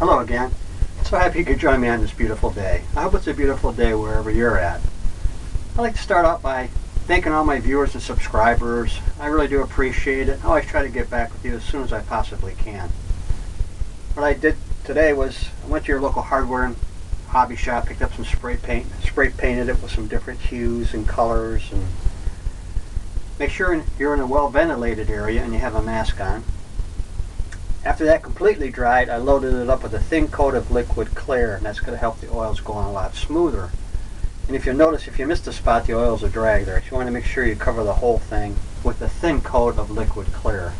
Hello again. So happy you could join me on this beautiful day. I hope it's a beautiful day wherever you're at. I'd like to start out by thanking all my viewers and subscribers. I really do appreciate it. I always try to get back with you as soon as I possibly can. What I did today was I went to your local hardware and hobby shop, picked up some spray paint, spray painted it with some different hues and colors, and make sure you're in a well ventilated area and you have a mask on. After that completely dried, I loaded it up with a thin coat of liquid clear, and that's going to help the oils go on a lot smoother. And if you notice, if you missed a spot, the oils will drag there. So you want to make sure you cover the whole thing with a thin coat of liquid clear.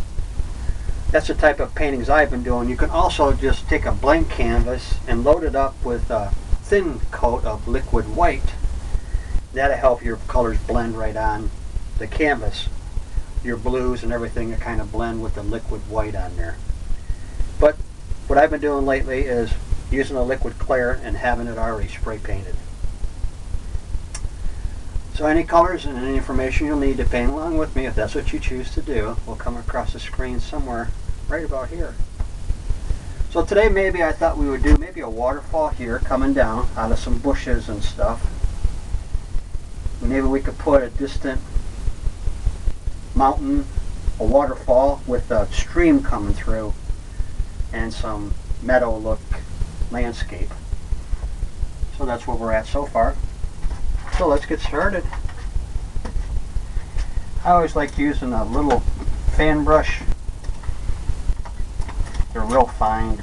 That's the type of paintings I've been doing. You can also just take a blank canvas and load it up with a thin coat of liquid white. That'll help your colors blend right on the canvas. Your blues and everything will kind of blend with the liquid white on there. But what I've been doing lately is using a liquid clear and having it already spray painted. So any colors and any information you'll need to paint along with me, if that's what you choose to do, will come across the screen somewhere right about here. So today maybe I thought we would do maybe a waterfall here coming down out of some bushes and stuff. Maybe we could put a distant mountain, a waterfall with a stream coming through, and some meadow look landscape. So that's where we're at so far. So let's get started. I always like using a little fan brush. They're real fine.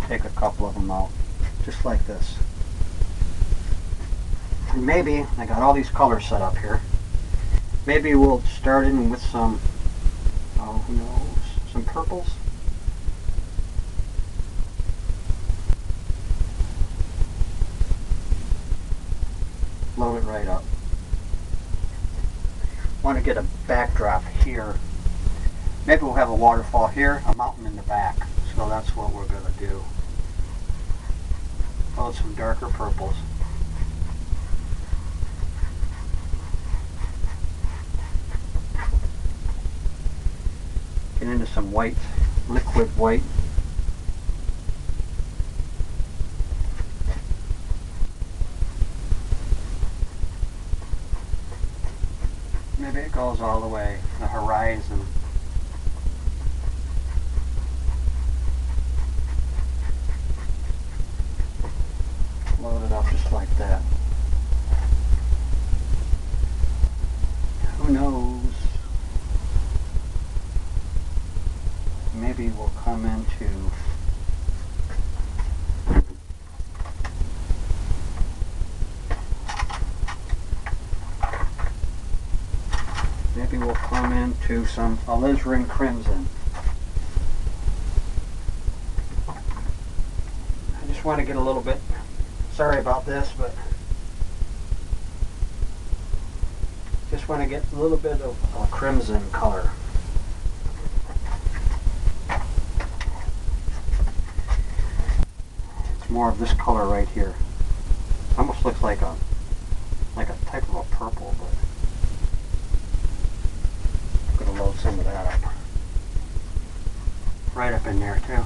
Take a couple of them out, just like this. And maybe, I got all these colors set up here. Maybe we'll start in with some, oh who knows, some purples. Load it right up. Want to get a backdrop here. Maybe we'll have a waterfall here, a mountain in the back. So that's what we're going to do. Load some darker purples. Get into some white, liquid white. Maybe it goes all the way, the horizon. Load it up just like that. Who knows? Maybe we'll come into some alizarin crimson. I just want to get a little bit, sorry about this, but just want to get a little bit of crimson color. It's more of this color right here. Almost looks like a type of a purple, but I'm going to load some of that up. Right up in there too.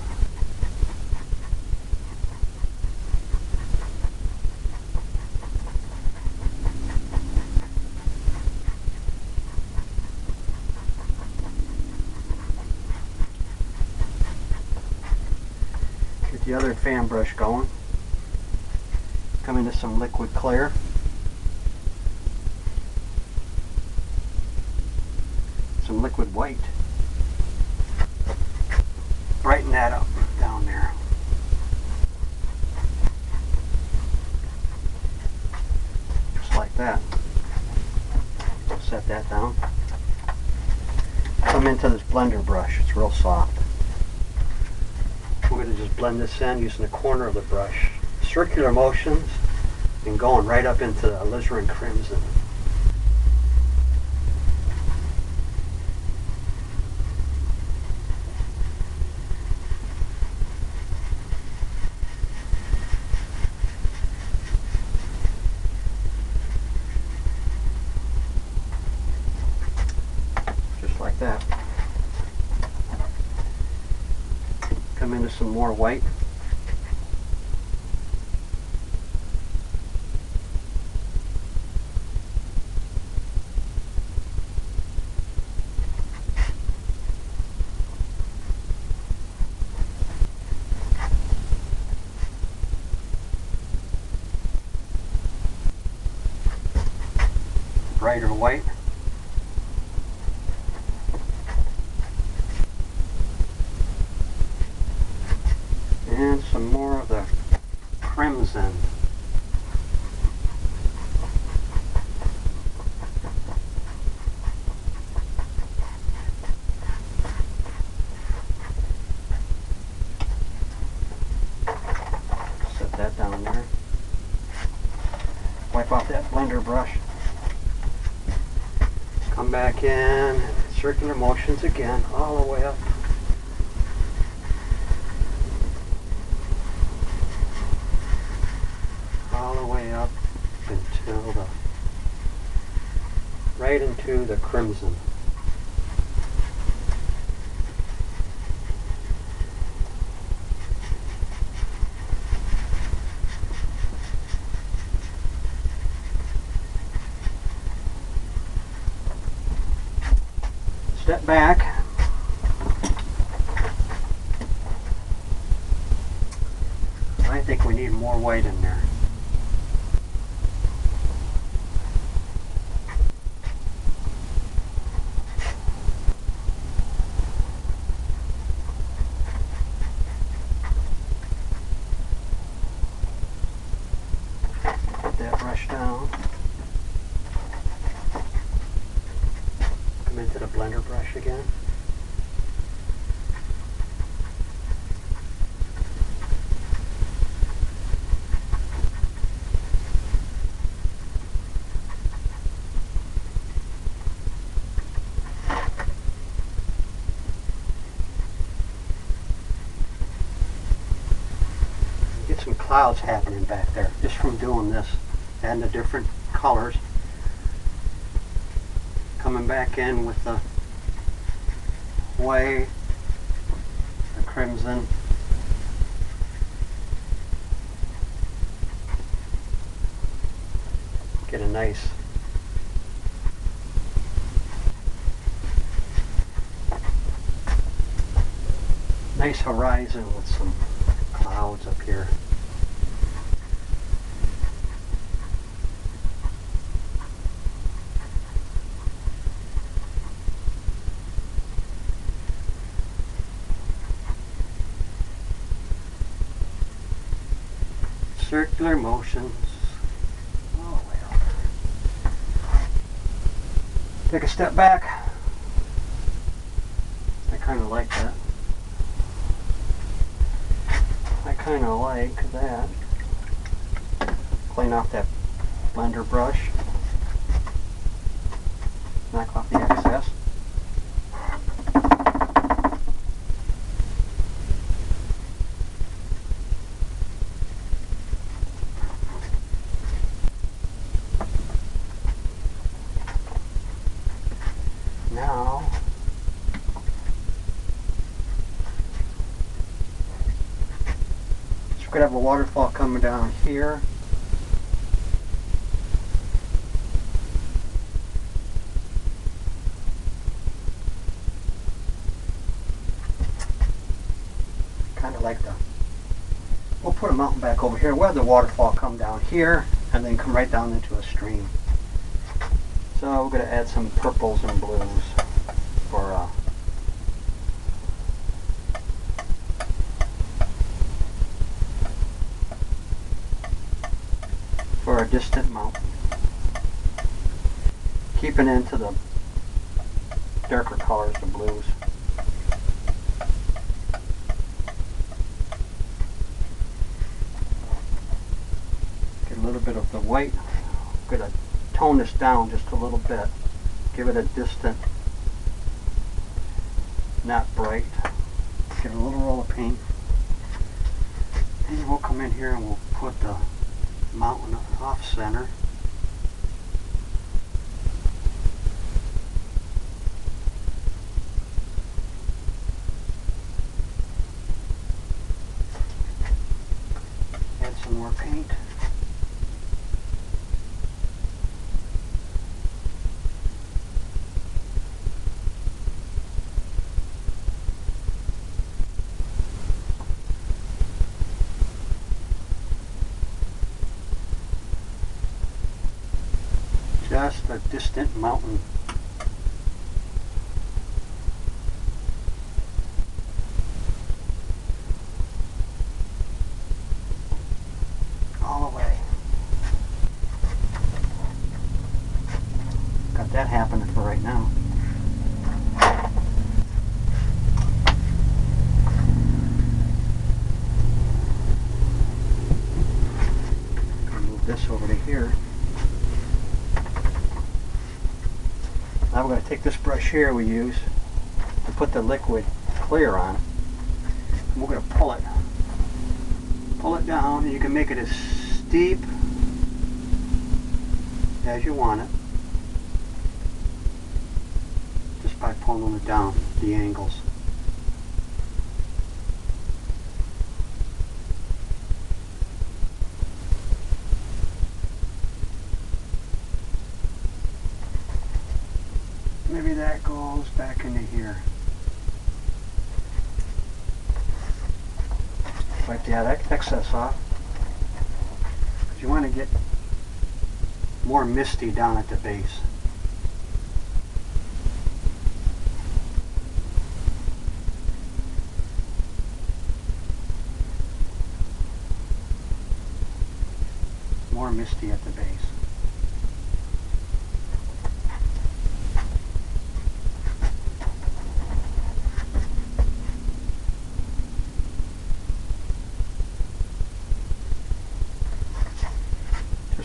Get the other fan brush going. Come into some liquid clear. Some liquid white. Brighten that up down there. Just like that. Set that down. Come into this blender brush. It's real soft. We're going to just blend this in using the corner of the brush. Circular motions and going right up into the alizarin crimson. come into some more white. Brighter white. And some more of the crimson. Set that down there. Wipe off that blender brush. Come back in, circular motions again, all the way up. All the way up until right into the crimson. Step back. I think we need more white in there. Put that brush down. Come into the blender brush again. Get some clouds happening back there just from doing this, adding the different colors. Coming back in with the white, the crimson, get a nice horizon with some clouds up here. Circular motions all the way up. Take a step back. I kind of like that. I kind of like that. Clean off that blender brush. Knock off the excess. Now, so we could have a waterfall coming down here. Kind of like we'll put a mountain back over here. We'll have the waterfall come down here and then come right down into a stream. So we're going to add some purples and blues for a distant mountain. Keeping into the darker colors, the blues. Get a little bit of the white. We're going to tone this down just a little bit. Give it a distant, not bright. Get a little roll of paint. And we'll come in here and we'll put the mountain off center. paint. Just a distant mountain. All the way. Got that happening for right now. Move this over to here. Now we're going to take this brush here we use to put the liquid clear on. And we're going to pull it down, and you can make it as steep as you want it just by pulling it down, the angles. Maybe that goes back into here. Wipe that excess off. Because you want to get more misty down at the base. More misty at the base.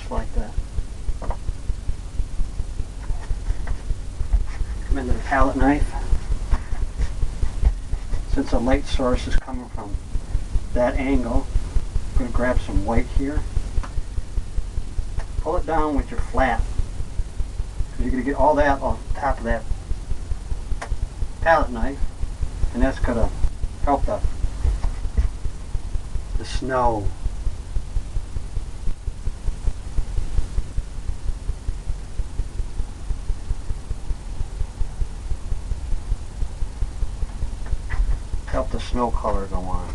Like that. Come into the palette knife. Since the light source is coming from that angle, I'm going to grab some white here. Pull it down with your flat. Because you're going to get all that on top of that palette knife. And that's going to help the snow. Help the snow color go on.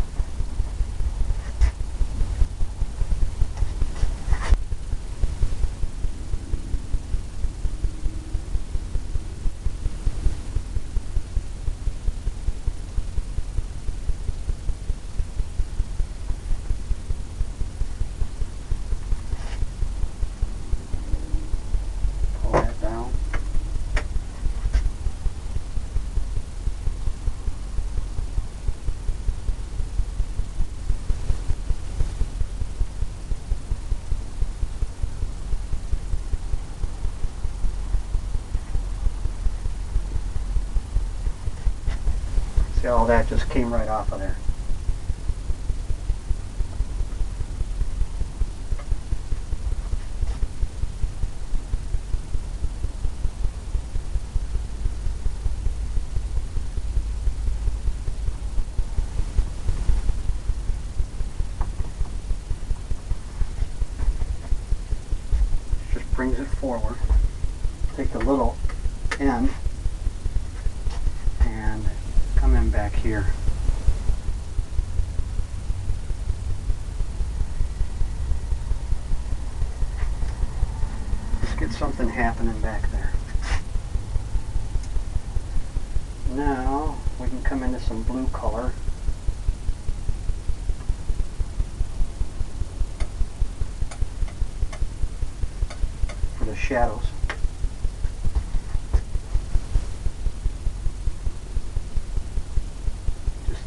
Pull that down. See, all that just came right off of there. Just brings it forward. Take the little end and come in back here. Let's get something happening back there. Now we can come into some blue color. For the shadows.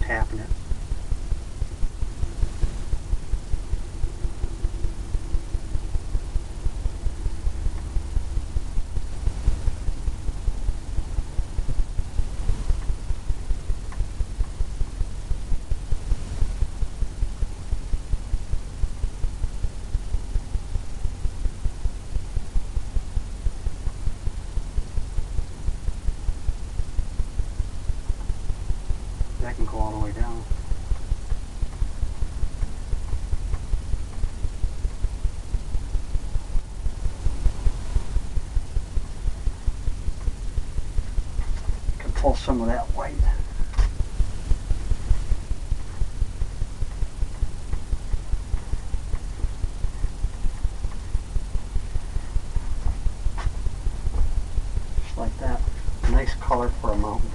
Tapping it. That can go all the way down. some of that white. Just like that. Nice color for a mountain.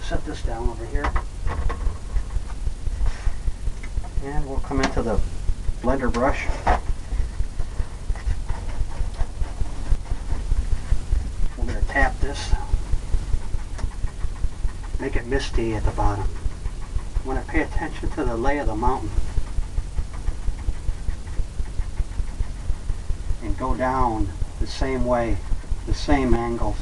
Set this down over here. And we'll come into the blender brush. We're going to tap this. Make it misty at the bottom. I want to pay attention to the lay of the mountain. And go down the same way, the same angles.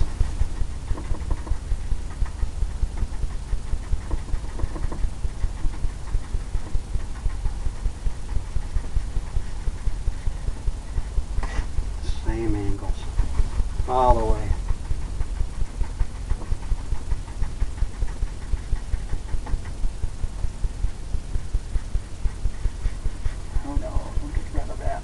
Same angles. All the way. Oh no, we'll get rid of that.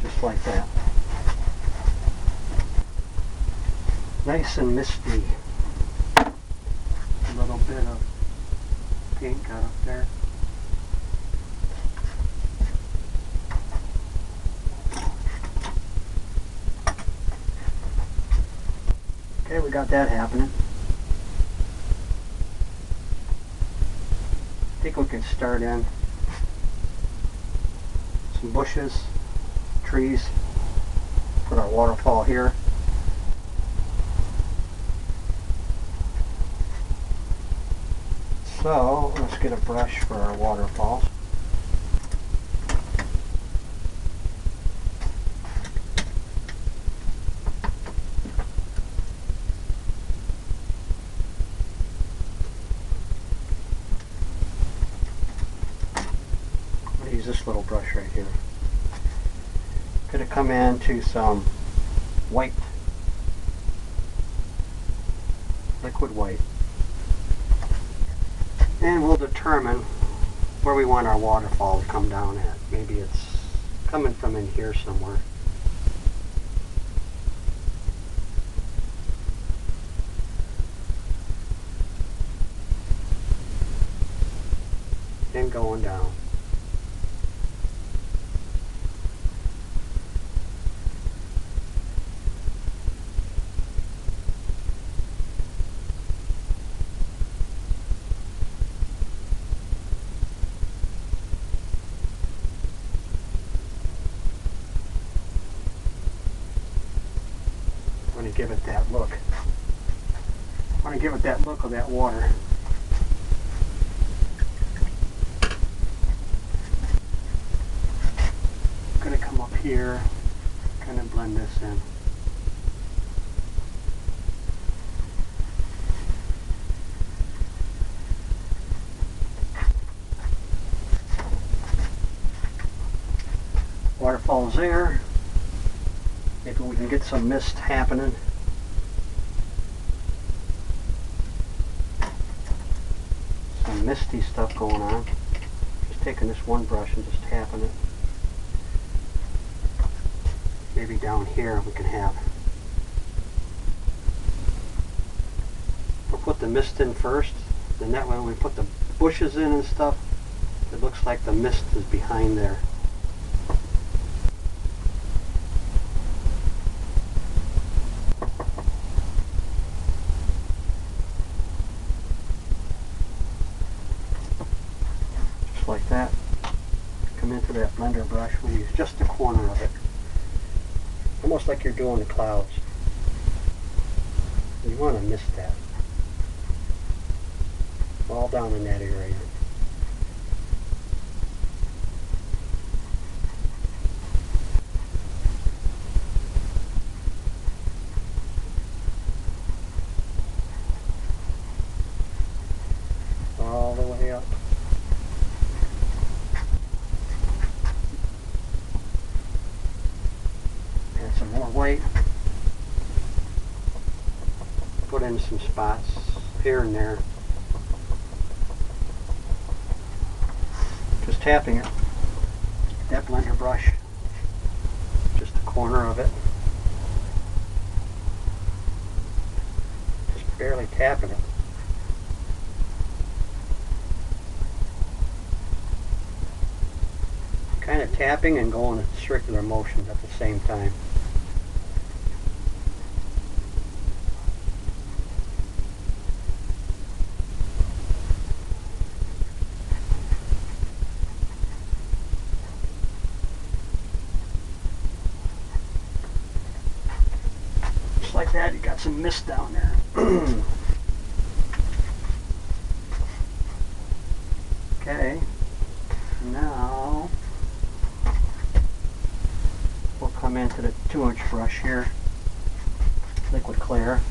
Just like that. Nice and misty. A little bit of paint got up there. Okay, we got that happening. I think we can start in some bushes, trees, put our waterfall here. So let's get a brush for our waterfalls. I'm going to use this little brush right here. Going to come into some white, liquid white. And we'll determine where we want our waterfall to come down at. Maybe it's coming from in here somewhere. And going down. I want to give it that look. I want to give it that look of that water. I'm going to come up here, kind of blend this in. Waterfall's there. Maybe we can get some mist happening. Some misty stuff going on. Just taking this one brush and just tapping it. Maybe down here we can have. We'll put the mist in first. Then that way when we put the bushes in and stuff, it looks like the mist is behind there. Like that. Come into that blender brush. We'll use just the corner of it. Almost like you're doing the clouds. You want to miss that. All down in that area. All the way up. Some more white. Put in some spots here and there. just tapping it. That blender brush, just the corner of it. Just barely tapping it. Kind of tapping and going in circular motion at the same time. Just like that, you got some mist down there. Okay, now we'll come into the 2-inch brush here, liquid clear.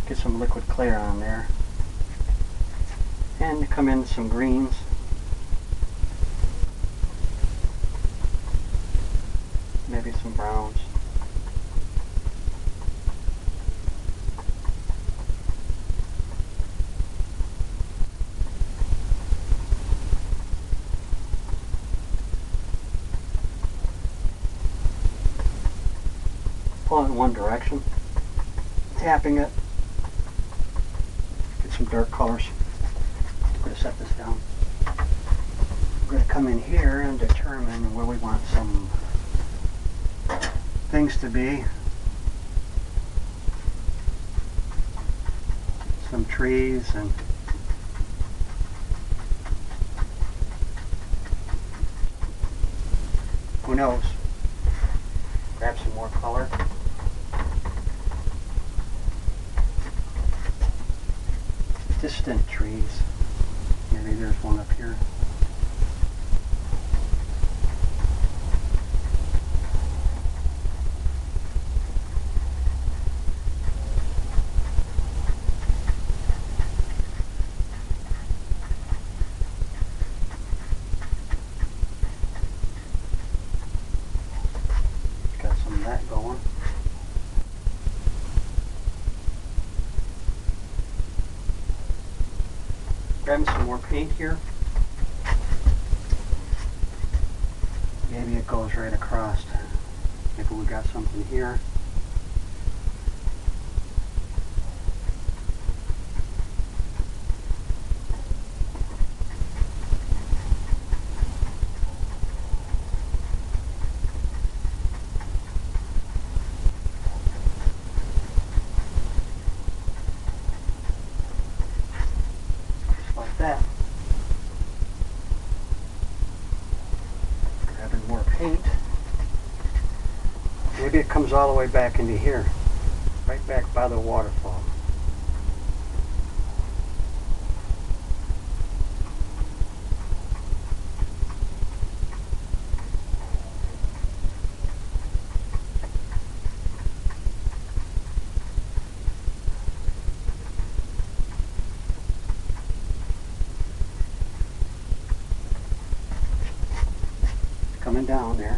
Get some liquid clear on there, and come in some greens. Maybe some browns. Pull in one direction, tapping it. Get some dark colors. I'm going to set this down. We're going to come in here and determine where we want some things to be. Some trees and who knows? Grab some more color. Distant trees. Maybe there's one up here. Got some of that going. Grabbing some more paint here. Maybe it goes right across. Maybe we got something here. That. Grabbing more paint. Maybe it comes all the way back into here, right back by the waterfall. Coming down there.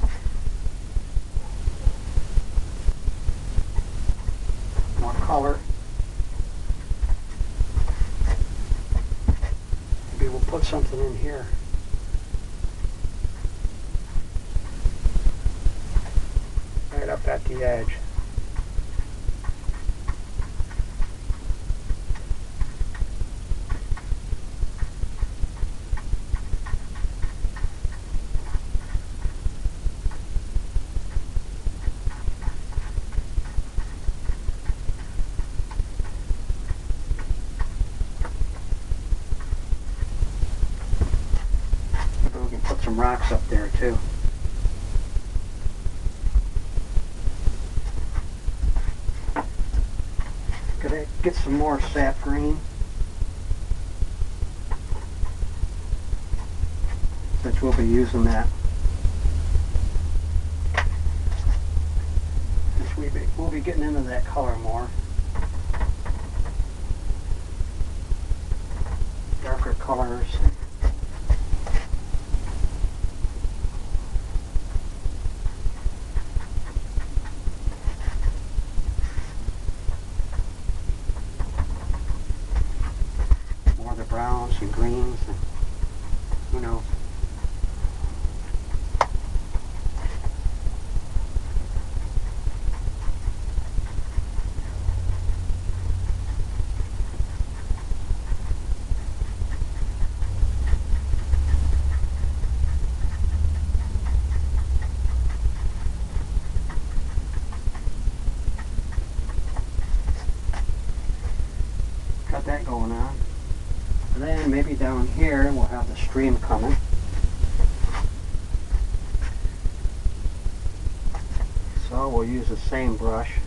More color. Maybe we'll put something in here. Right up at the edge. Some rocks up there too. Gonna get some more sap green, since we'll be using that. We'll be getting into that color more. Darker colors. Browns and greens and who knows. have the stream coming. So we'll use the same brush.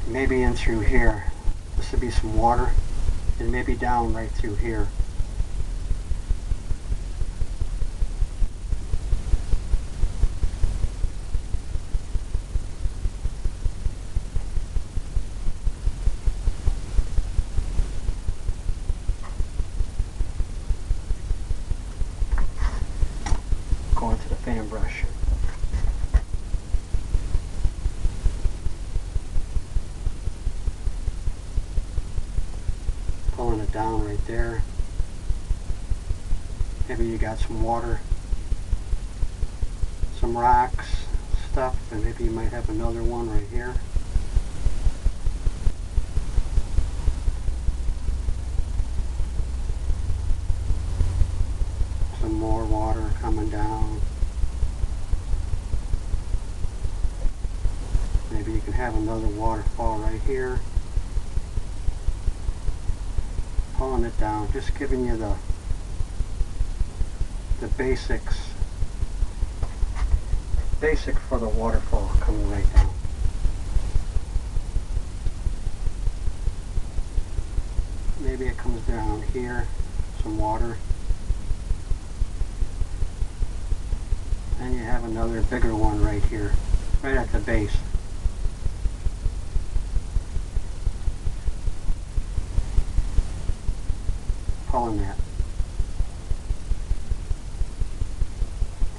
Maybe in through here. This would be some water. And maybe down right through here. Go into the fan brush. Pulling it down right there. Maybe you got some water, some rocks, stuff, and maybe you might have another one right here. Some more water coming down. Maybe you can have another waterfall right here. Pulling it down, just giving you the basics. Basic for the waterfall coming right down. Maybe it comes down here, some water. And you have another bigger one right here, right at the base. Pulling that.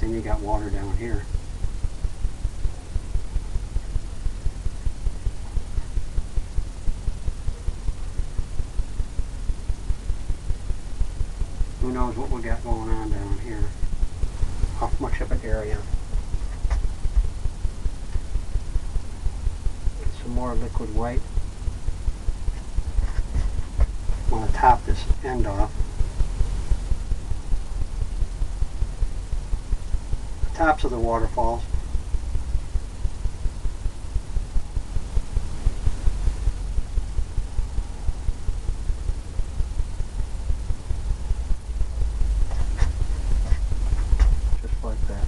Then you got water down here. Who knows what we got going on down here? How much of an area? Get some more liquid white. I want to top this end off. The tops of the waterfalls. Just like that.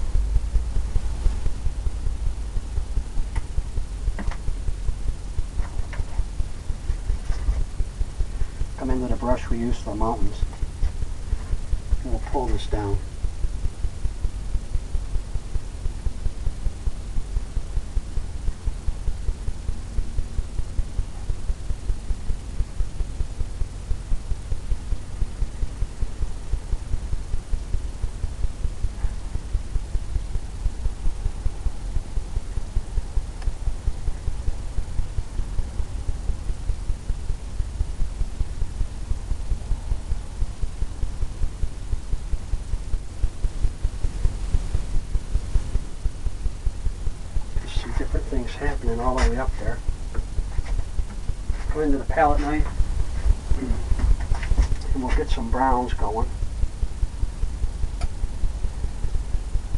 Come into the brush we use for the mountains. And we'll pull this down. Different things happening all the way up there. Come into the palette knife and we'll get some browns going.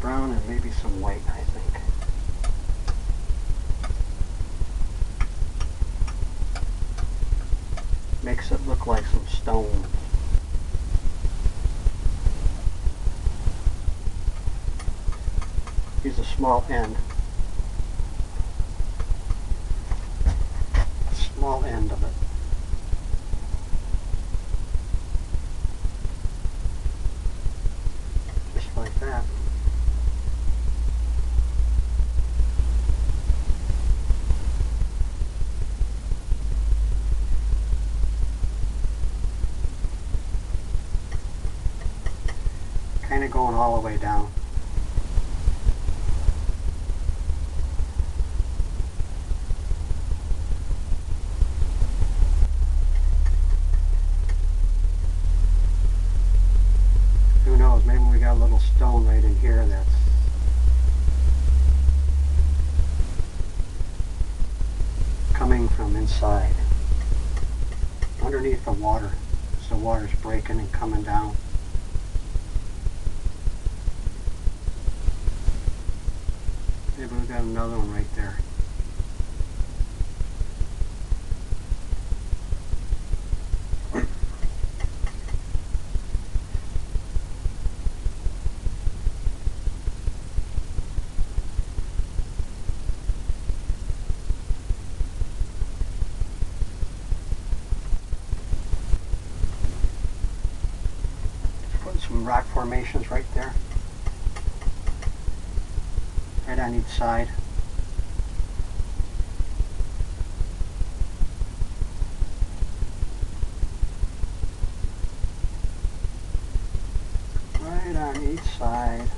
Brown and maybe some white, I think. Makes it look like some stone. Use a small end. Small end of it. Just like that. Kind of going all the way down. Who knows, maybe we got a little stone right in here that's coming from inside, underneath the water, so the water's breaking and coming down. Maybe we got another one right there. some rock formations right there. Right on each side. Right on each side.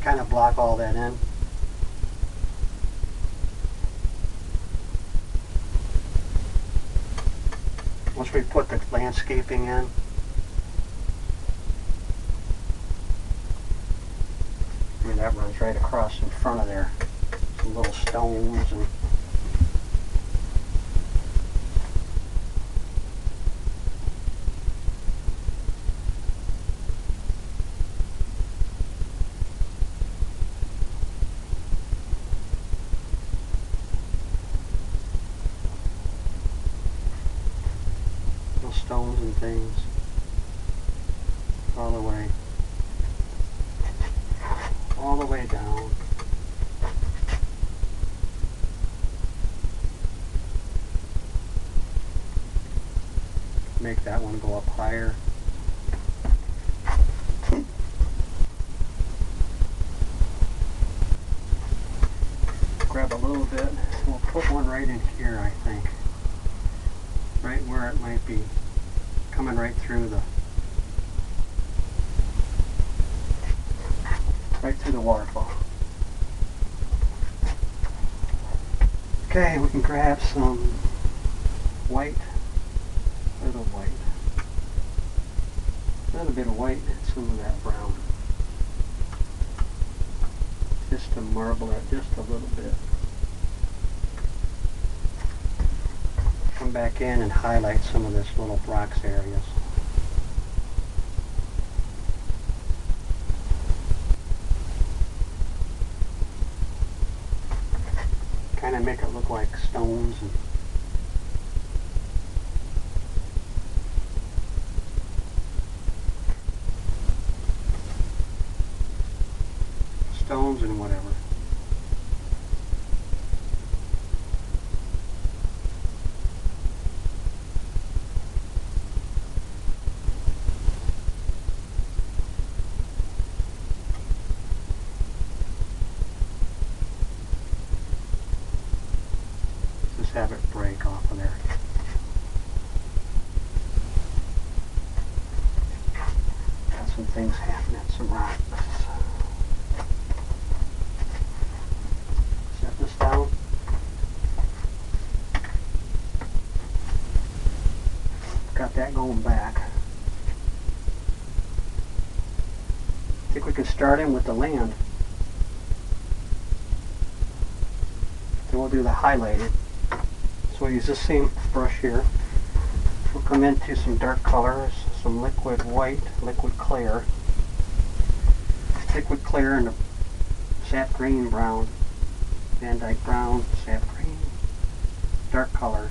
Kind of block all that in. Once we put the landscaping in, I mean, that runs right across in front of there. Some little stones and stones and things all the way down. Make that one go up higher. Grab a little bit. We'll put one right in here, I think. Right where it might be coming right through the waterfall. Okay, we can grab some white, a little bit of white and some of that brown. Just to marble it just a little bit. Come back in and highlight some of this little rocks areas. Kind of make it look like stones and whatever. Just have it break off of there. Got some things happening, some rocks. Set this down. Got that going back. I think we can start in with the land. Then we'll do the highlighting. So we'll use the same brush here. We'll come into some dark colors, some liquid white, liquid clear and a sap green brown, Van Dyke brown, sap green, dark color.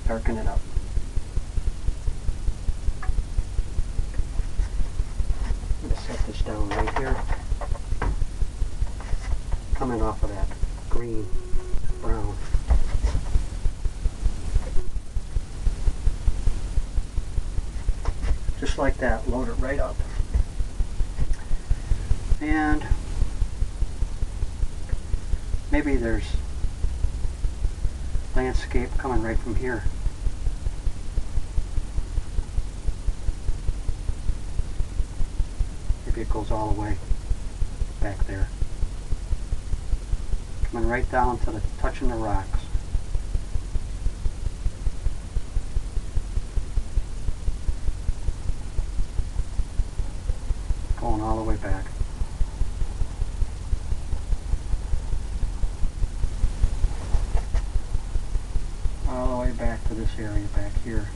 Darken it up. I'm going to set this down right here. Coming off of that green, brown. Just like that, load it right up. And maybe there's landscape coming right from here. Maybe it goes all the way back there. Coming right down to the touching the rocks. Going all the way back. All the way back to this area back here.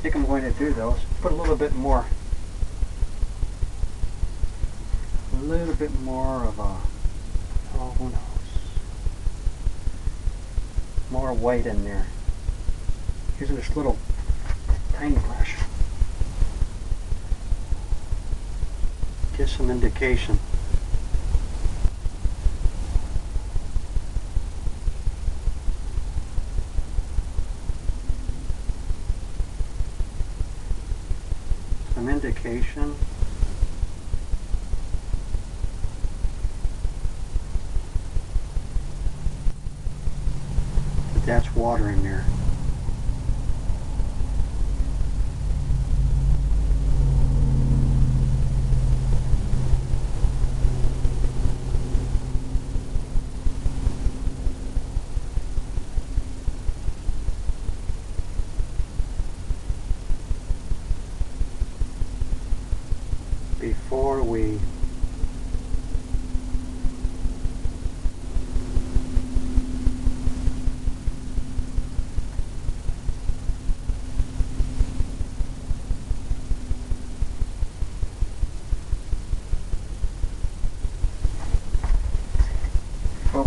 think I'm going to do those. Put a little bit more of a, oh, who knows, more white in there. Using this little tiny brush. Get some indication. Some indication. That that's water in there. Before we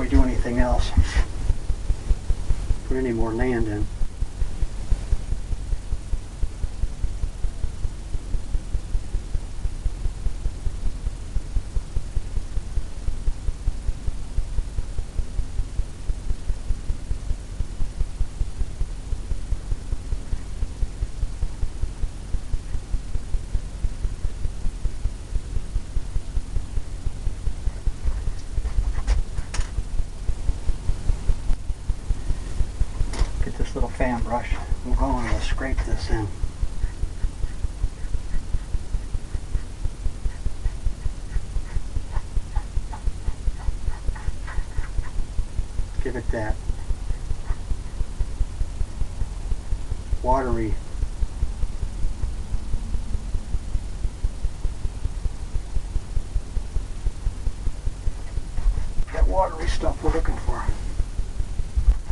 do anything else, put any more land in. This little fan brush, we'll go and we'll scrape this in. Give it that watery stuff we're looking for.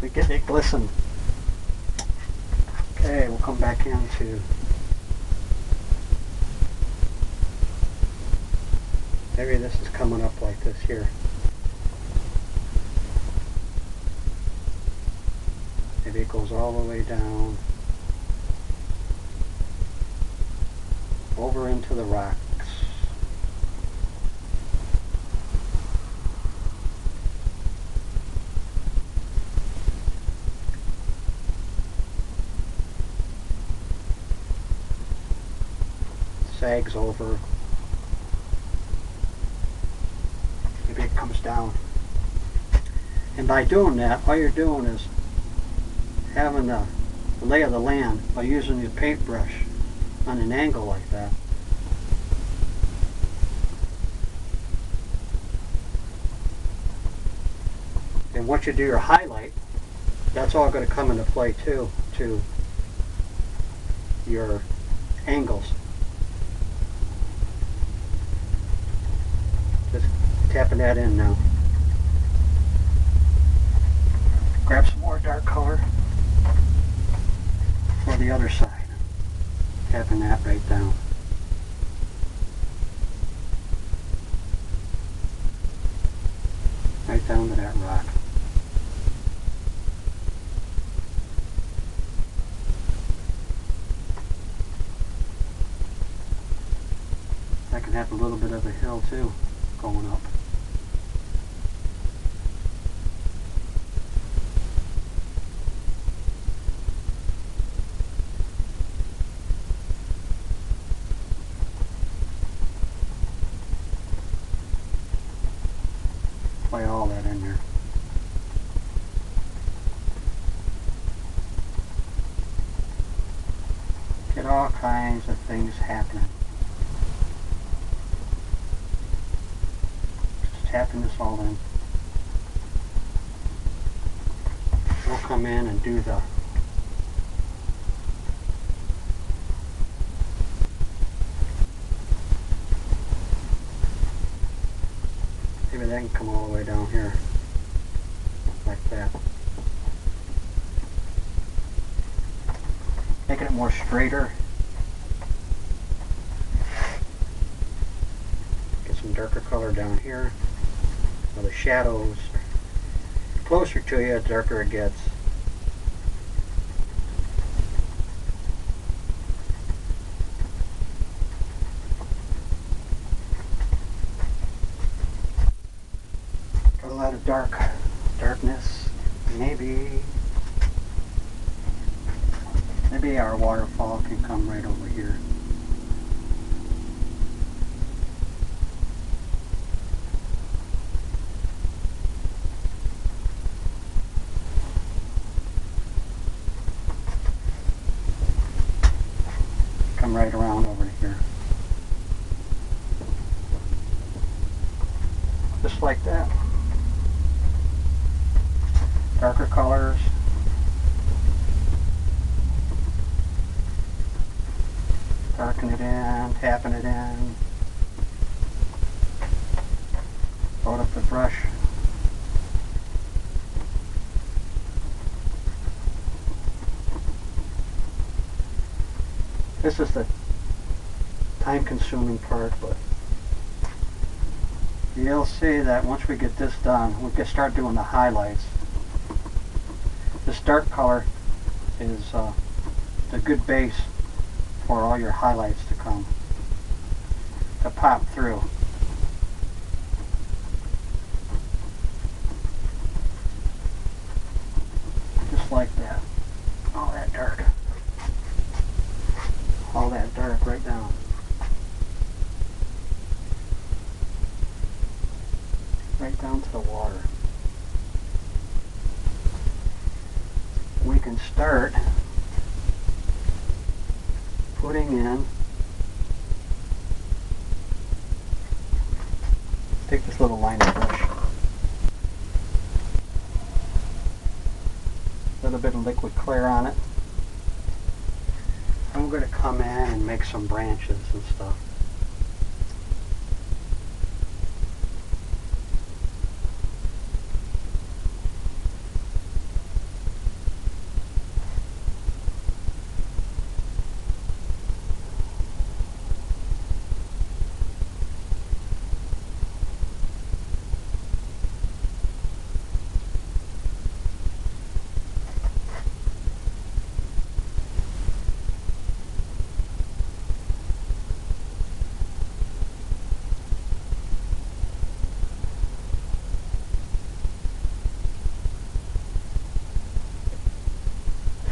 We get it glisten. Okay, we'll come back into maybe this is coming up like this here. Maybe it goes all the way down over into the rocks. Sags over. Maybe it comes down. And by doing that, all you're doing is having the lay of the land by using your paintbrush on an angle like that. And once you do your highlight, that's all going to come into play too, to your angles. Just tapping that in now. Grab some more dark color for the other side. Tapping that right down. Right down to that rock. I can have a little bit of a hill too, going up. Play all that in there. Get all kinds of things happening. Just tapping this all in. We'll come in and do the maybe that can come all the way down here, like that. making it more straighter. Get some darker color down here. Well, the shadows, the closer to you, the darker it gets. Got a lot of darkness. Maybe our waterfall can come right over here. Come right around over to here. Just like that. Darker colors. Darken it in, tapping it in. Load up the brush. This is the time-consuming part, but you'll see that once we get this done, we can start doing the highlights. This dark color is a good base for all your highlights to come, to pop through. Just like that. All that dark. All that dark right down. Right down to the water. We can start putting in, take this little liner brush, a little bit of liquid clear on it. I'm going to come in and make some branches and stuff.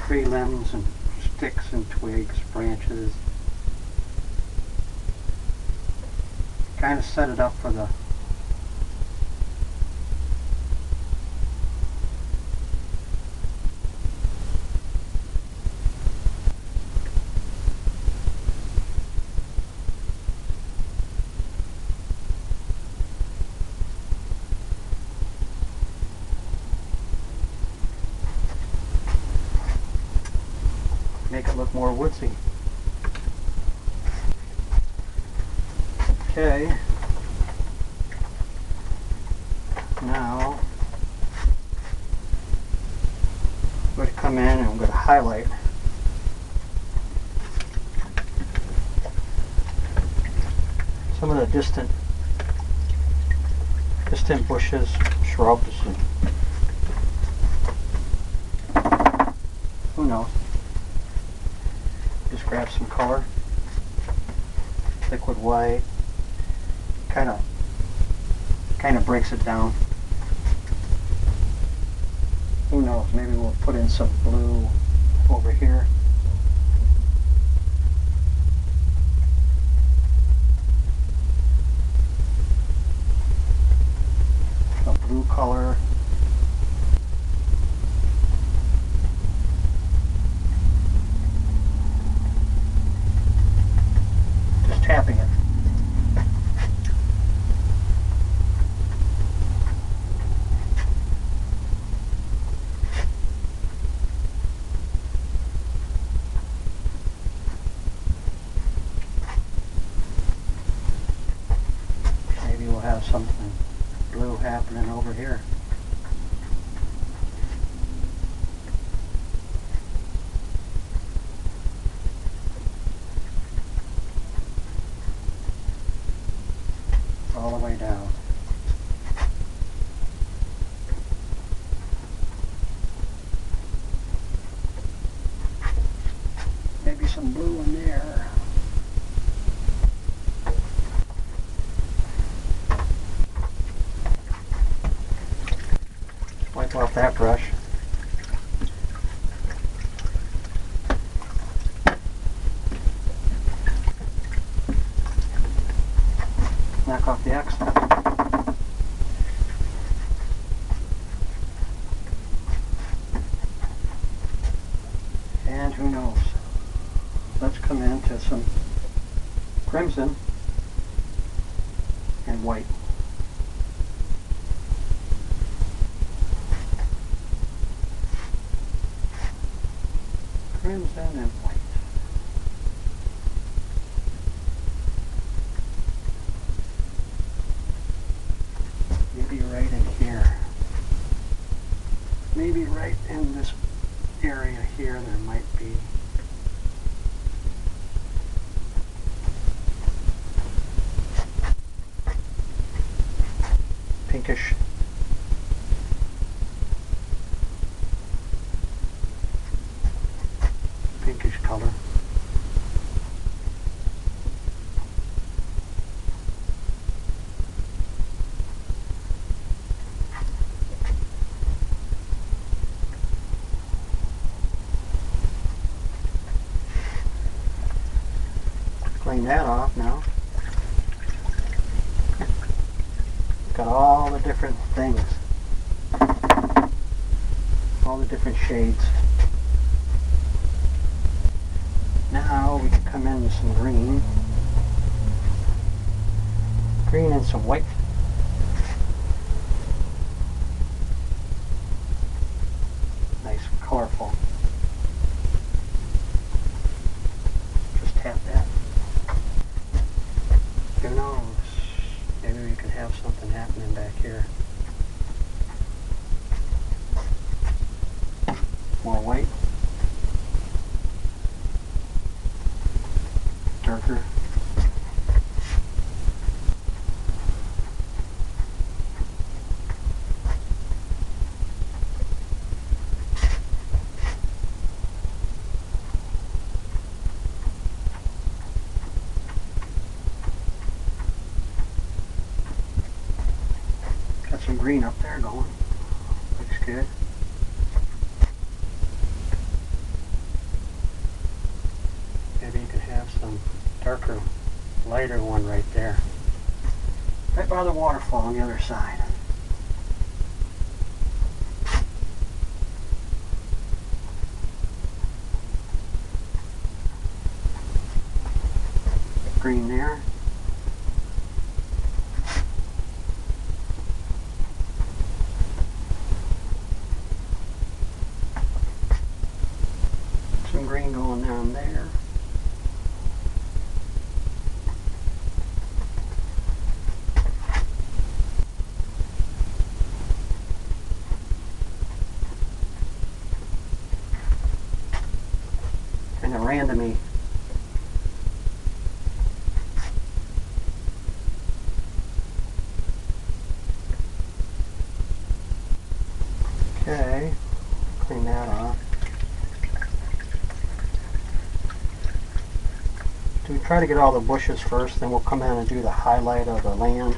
Tree limbs and sticks and twigs, branches. Kind of set it up for the make it look more woodsy. Okay. Now I'm going to come in and I'm going to highlight some of the distant bushes, shrubs, and who knows. Just grab some color, liquid white, kind of breaks it down. Who knows, maybe we'll put in some blue over here. A blue color. Just tapping it. Have something blue happening over here. some blue in there. Wipe off that brush. Knock off the excess. And who knows? Let's come into some crimson and white. Crimson and white. Maybe right in here. Maybe right in this area here there might be pinkish. Pinkish color. Clean that off now. Got all the different things. All the different shades. Now we can come in with some green. Green and some white. Nice, colorful. Just tap that. Who knows? Maybe we can have something happening back here. More white. Darker. Got some green up there going. Looks good. Maybe you can have some darker, lighter one right there. Right by the waterfall on the other side. Green there. Some green going down there. Kind of randomy. Okay, clean that off. Do we try to get all the bushes first, then we'll come in and do the highlight of the land.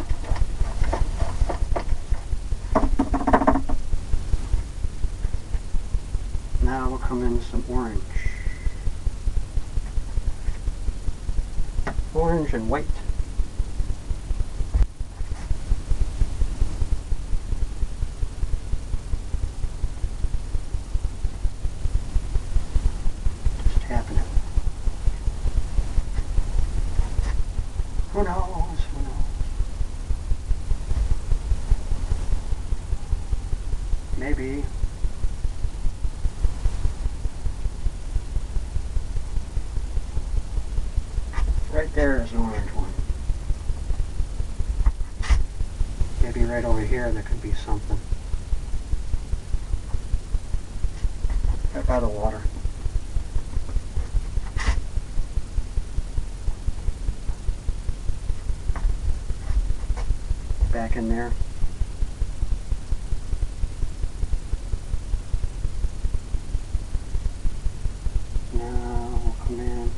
Now we'll come in with some orange. Orange and white. Just tapping it. Who knows? Who knows? Maybe. Right there is an orange one. Maybe right over here there could be something. Right by the water. Back in there. Now we'll come in.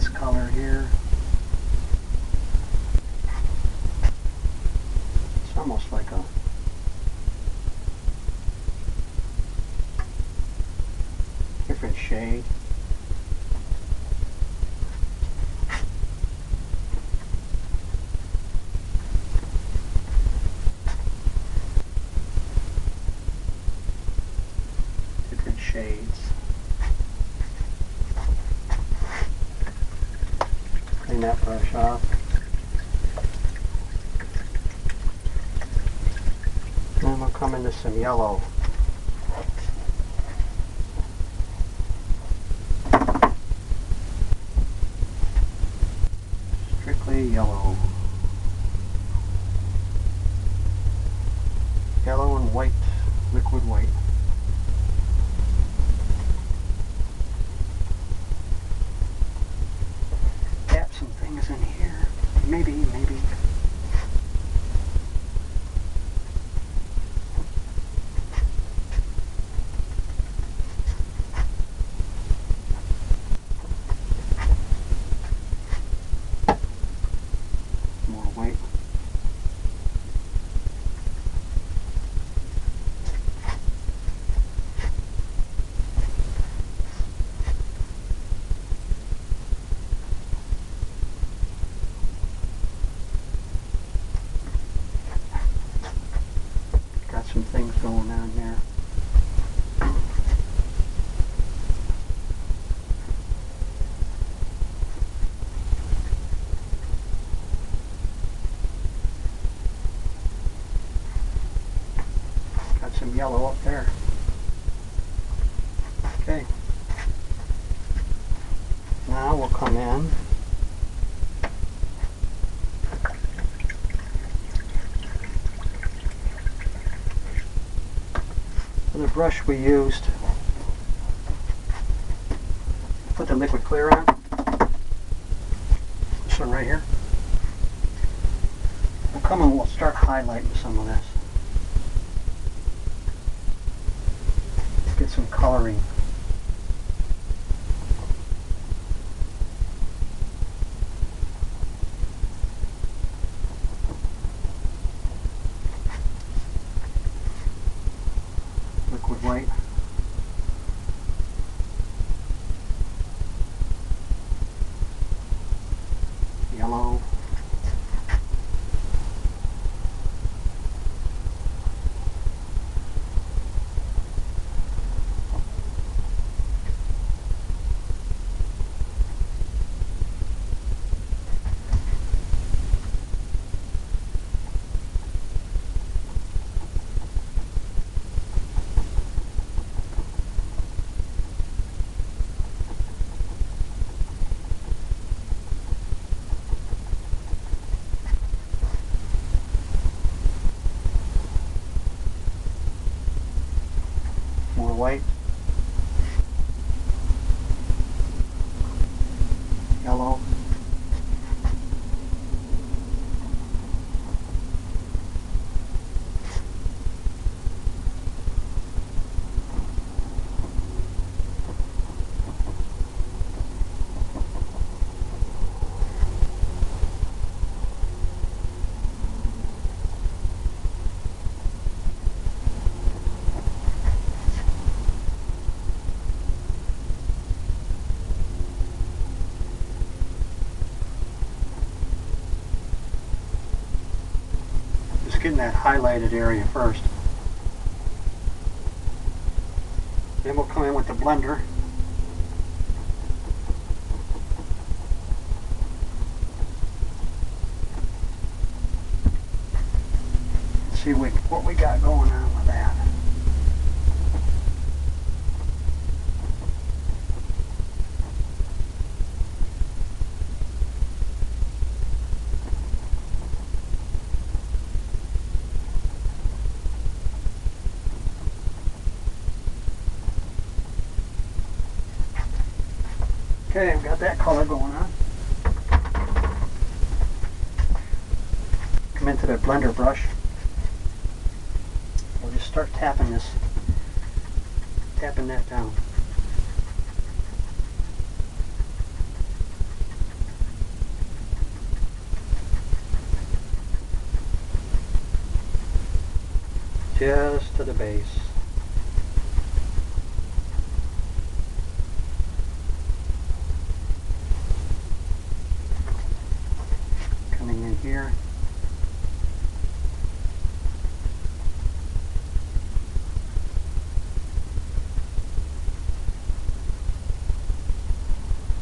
this color here. It's almost like a different shade. Different shades. Clean that brush off. Then we'll come into some yellow. Strictly yellow. Yellow and white, liquid white. Tap some things in here. Maybe. More white. Got some things going on there. Got some yellow up there. Okay. Now we'll come in. The brush we used, put the liquid clear on, this one right here. We'll come and we'll start highlighting some of this. Get some coloring. Liquid white. Yellow. More white. Yellow. Just getting that highlighted area first. Then we'll come in with the blender. See what we got going on with that. Okay, I've got that color going on. Come into the blender brush. We'll just start tapping that down. just to the base. Coming in here.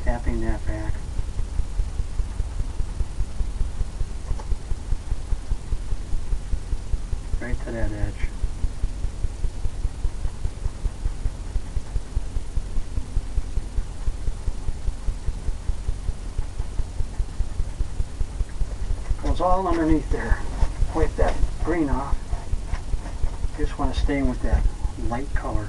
Tapping that back. Right to that edge. Goes all underneath there. Wipe that green off. Just want to stay with that light color.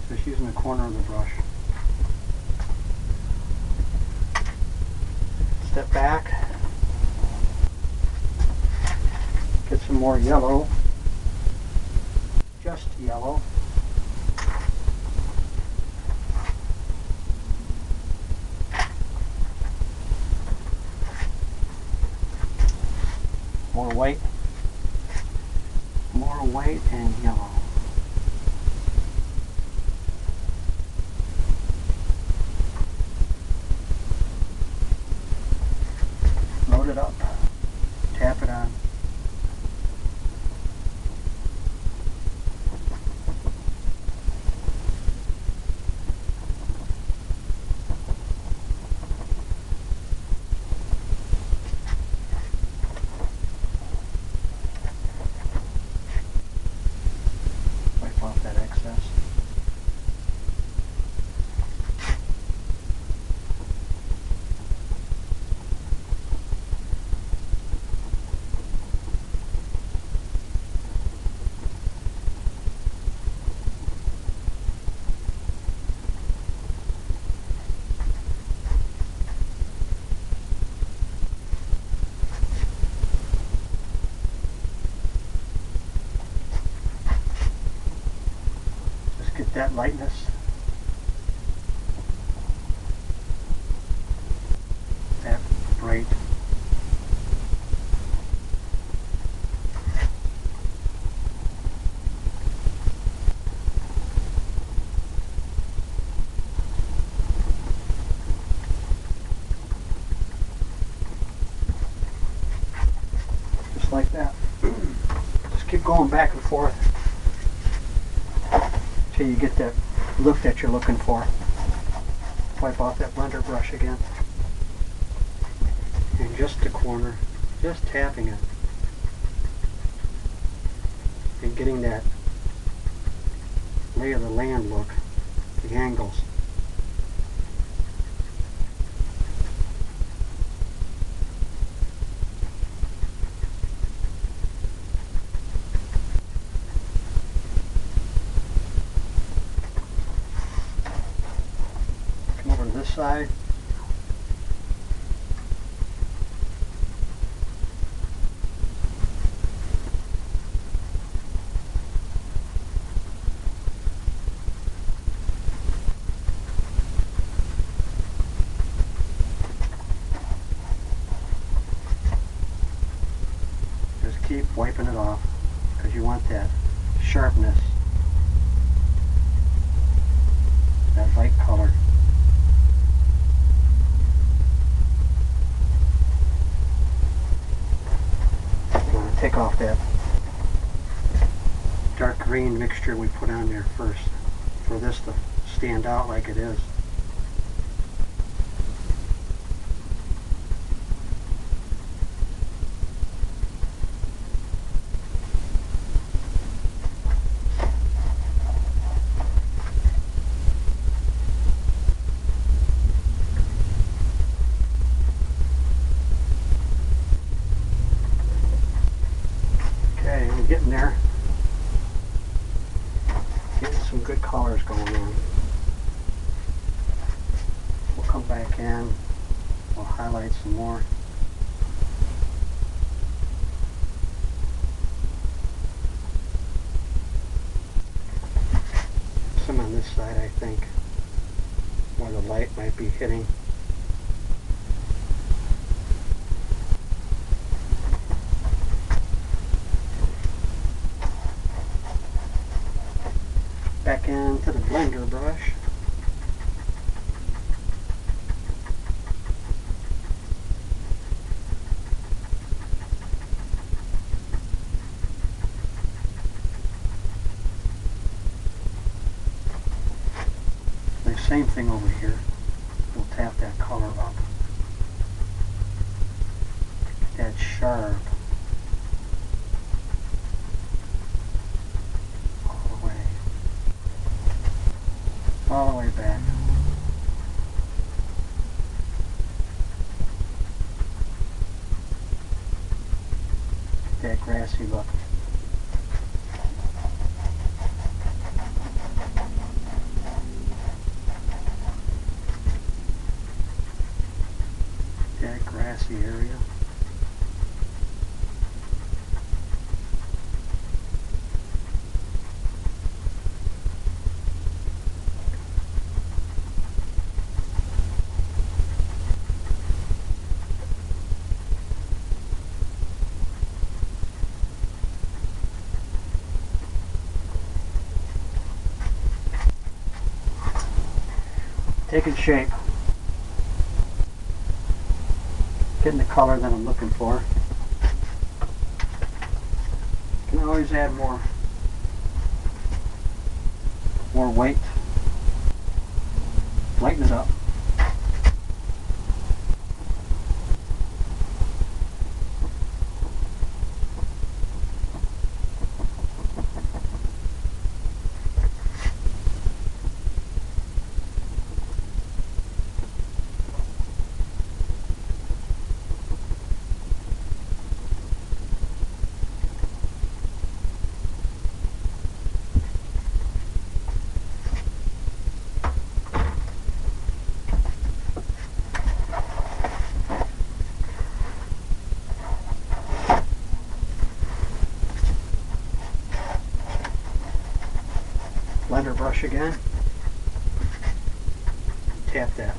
Just using the corner of the brush. Step back. Get some more yellow. Just yellow. More white. More white and yellow. Load it up, tap it on. Wipe off that excess. Get that lightness, that bright. Just like that. Just keep going back and forth till you get that look that you're looking for. Wipe off that blender brush again. And just the corner, just tapping it. And getting that lay of the land look, the angles. Over to this side. Just keep wiping it off because you want that sharpness, that light color. Take off that dark green mixture we put on there first for this to stand out like it is. Okay, we're getting there. Getting some good colors going on. We'll come back in, We'll highlight some more. Some on this side, I think, where the light might be hitting. Back into the blender brush. The same thing over here. We'll tap that color up. That's sharp. All the way back. That grassy look. That grassy area. Taking shape. Getting the color that I'm looking for. Can always add more weight. Lighten it up. Blender brush again. Tap that.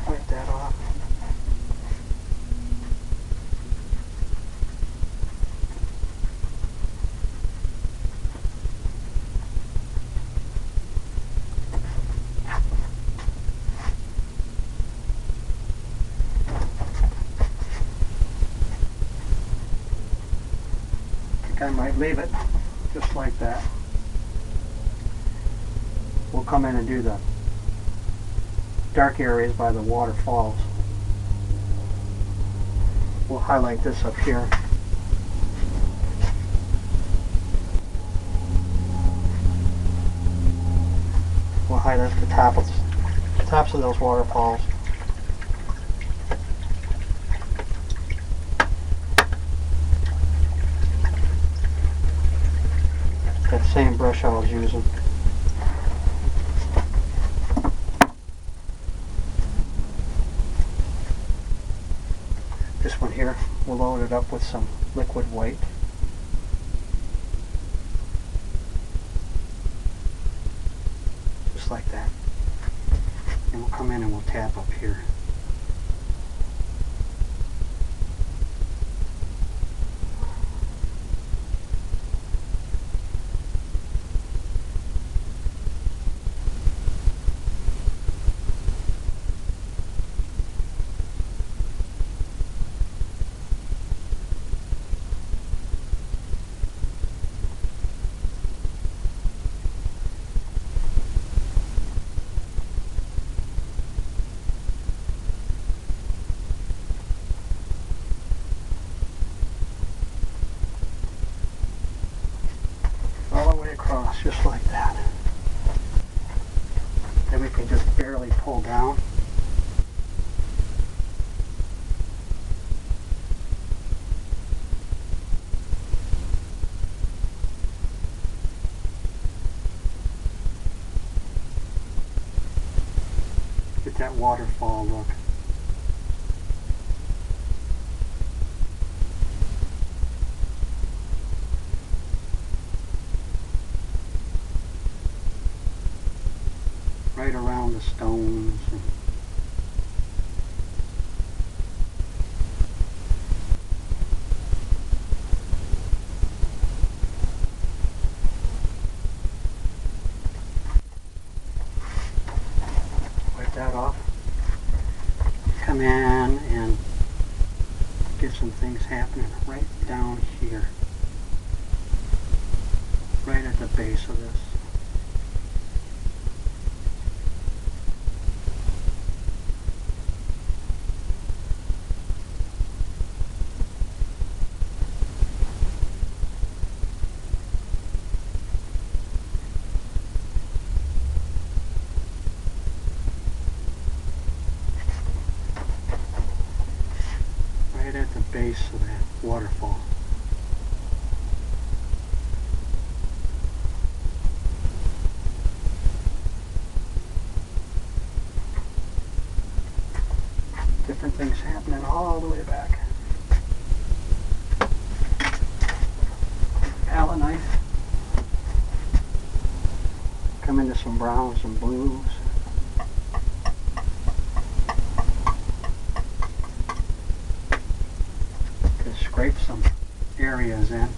Wipe that off. I might leave it just like that. We'll come in and do the dark areas by the waterfalls. We'll highlight this up here. We'll highlight the tops of those waterfalls. That same brush I was using. This one here, we'll load it up with some liquid white. Just like that. And we'll come in and we'll tap up here. Across just like that. Then we can just barely pull down. that waterfall look. Right around the stones. Wipe that off. Come in and get some things happening right down here. Right at the base of this. Right at the base of that waterfall. Different things happening all the way back. Palette knife. Come into some browns and blues. Just scrape some areas in.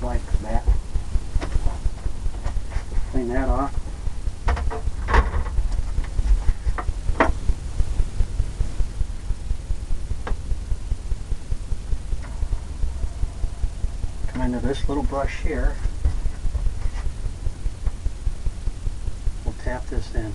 Like that. Clean that off. Come into this little brush here. We'll tap this in.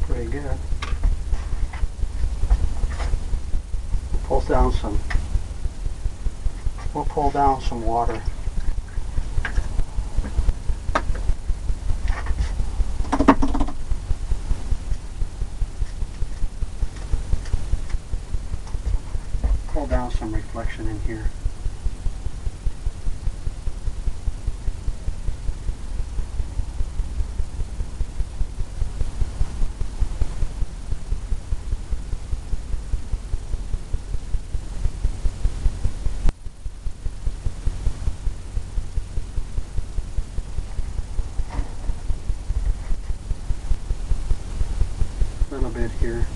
Pretty good. We'll pull down some water. Pull down some reflection in here. Little bit here.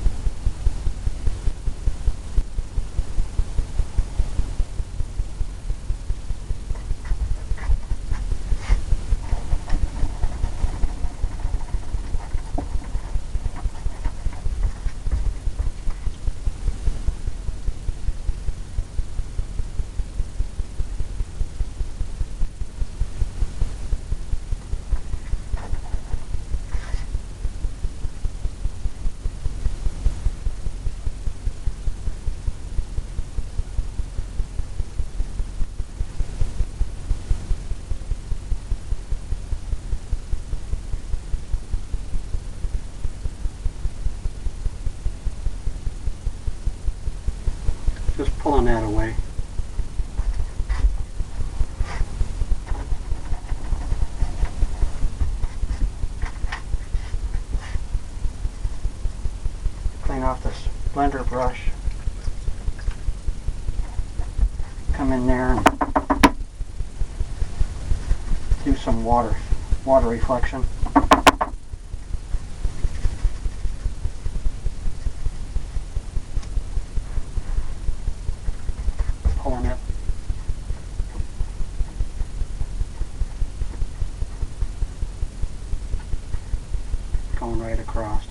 pulling that away. Clean off this blender brush. Come in there and do some water reflection. Pulling it. Going right across.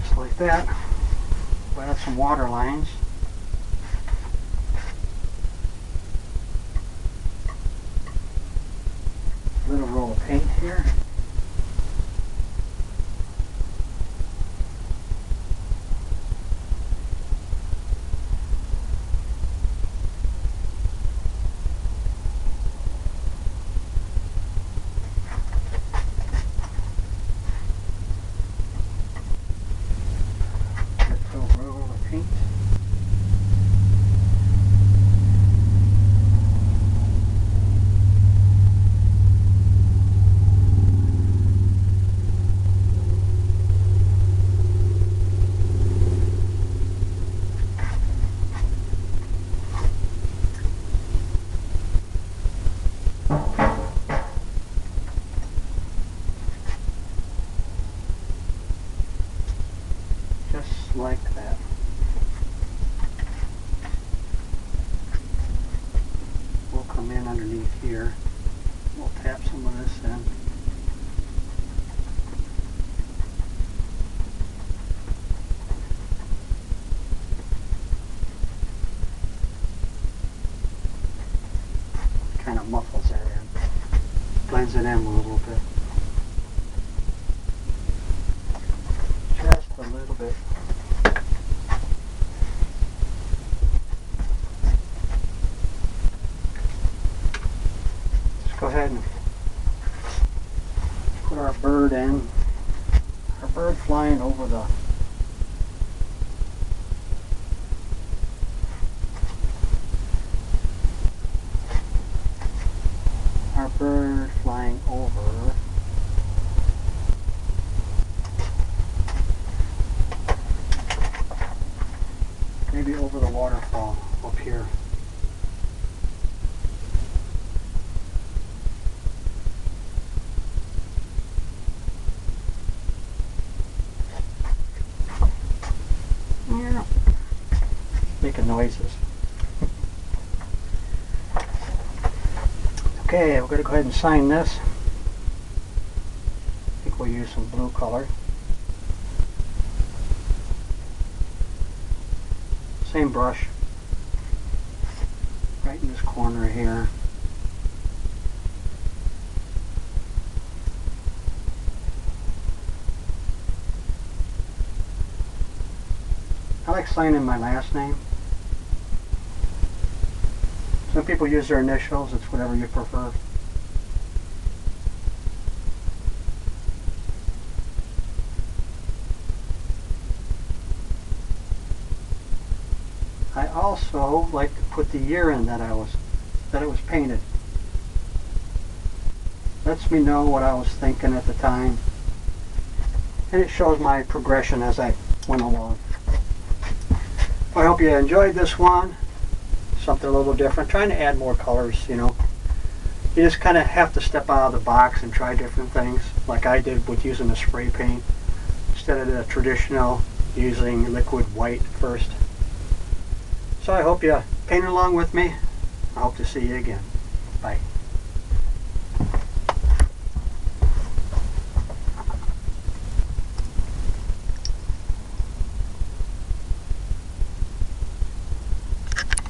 Just like that. We'll add some water lines. Little roll of paint here. Little roll of paint. Just like that. We'll come in underneath here. We'll tap some of this in. Kind of muffles that in. Blends it in a little bit. Just a little bit. Let's go ahead and put our bird in. Our bird flying over the bird flying over maybe over the waterfall up here. Yeah. Making noises. Okay, we're going to go ahead and sign this. I think we'll use some blue color. Same brush. Right in this corner here. I like signing my last name. Some people use their initials, it's whatever you prefer. I also like to put the year in that it was painted. Lets me know what I was thinking at the time. And it shows my progression as I went along. I hope you enjoyed this one. Something a little different. Trying to add more colors, you know. You just kind of have to step out of the box and try different things, like I did with using the spray paint instead of the traditional using liquid white first. So I hope you paint along with me. I hope to see you again. Bye.